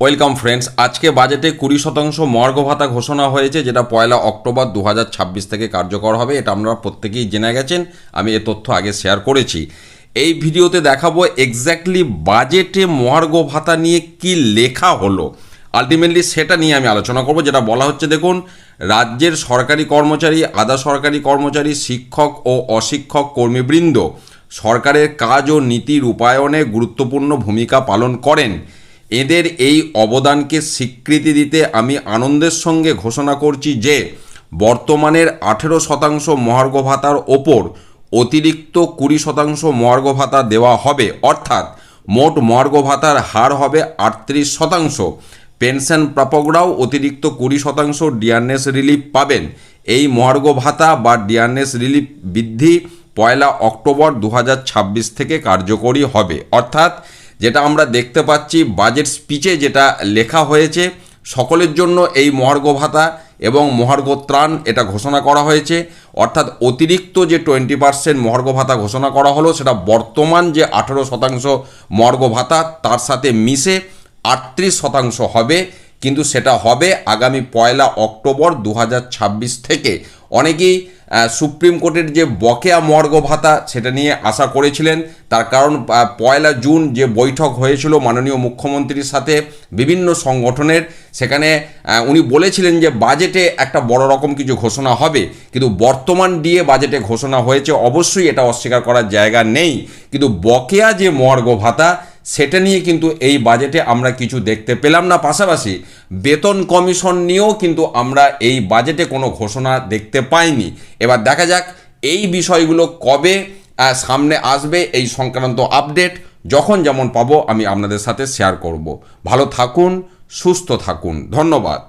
Welcome friends. আজকে বাজেটে 20% মহার্ঘ ভাতা ঘোষণা হয়েছে, যেটা 1 অক্টোবর 2026 থেকে কার্যকর হবে। এটা আপনারা প্রত্যেকেই জেনে গেছেন, আমি এ তথ্য আগে শেয়ার করেছি। এই ভিডিওতে দেখাবো এক্স্যাক্টলি বাজেটে মহার্ঘ ভাতা নিয়ে কি লেখা হলো। আলটিমেটলি সেটা নিয়ে আমি আলোচনা করব। যেটা বলা হচ্ছে, দেখুন, রাজ্যের সরকারি কর্মচারী, আধা সরকারি কর্মচারী, শিক্ষক ও অশিক্ষক কর্মীবৃন্দ সরকারের কাজ ও নীতি রূপায়ণে গুরুত্বপূর্ণ ভূমিকা পালন করেন। এদের এই অবদানকে স্বীকৃতি দিতে আমি আনন্দের সঙ্গে ঘোষণা করছি যে বর্তমানের 18% মহার্ঘ ভাতার ওপর অতিরিক্ত 20% মহার্ঘ ভাতা দেওয়া হবে, অর্থাৎ মোট মহার্ঘ ভাতার হার হবে 38%। পেনশন প্রাপকরাও অতিরিক্ত 20% ডিয়ারনেস রিলিফ পাবেন। এই মহার্ঘ ভাতা বা ডিয়ারনেস রিলিফ বৃদ্ধি 1 অক্টোবর 2026 থেকে কার্যকরী হবে। অর্থাৎ যেটা আমরা দেখতে পাচ্ছি বাজেট স্পিচে যেটা লেখা হয়েছে, সকলের জন্য এই মহার্ঘ ভাতা এবং মহার্ঘ ত্রাণ এটা ঘোষণা করা হয়েছে। অর্থাৎ অতিরিক্ত যে 20% মহার্ঘ ভাতা ঘোষণা করা হলো, সেটা বর্তমান যে 18% মহার্ঘ ভাতা তার সাথে মিশে 38% হবে। কিন্তু সেটা হবে আগামী 1 অক্টোবর 2026 থেকে। অনেকেই সুপ্রিম কোর্টের যে বকেয়া মহার্ঘ ভাতা সেটা নিয়ে আশা করেছিলেন, তার কারণ 1 জুন যে বৈঠক হয়েছিল মাননীয় মুখ্যমন্ত্রীর সাথে বিভিন্ন সংগঠনের, সেখানে উনি বলেছিলেন যে বাজেটে একটা বড় রকম কিছু ঘোষণা হবে। কিন্তু বর্তমান দিয়ে বাজেটে ঘোষণা হয়েছে, অবশ্যই এটা অস্বীকার করার জায়গা নেই। কিন্তু বকেয়া যে মহার্ঘ ভাতা সেটা নিয়ে কিন্তু এই বাজেটে আমরা কিছু দেখতে পেলাম না। পাশাপাশি বেতন কমিশন নিয়েও কিন্তু আমরা এই বাজেটে কোনো ঘোষণা দেখতে পাইনি। এবার দেখা যাক এই বিষয়গুলো কবে সামনে আসবে, এই সংক্রান্ত আপডেট যখন যেমন পাবো আমি আপনাদের সাথে শেয়ার করব। ভালো থাকুন, সুস্থ থাকুন, ধন্যবাদ।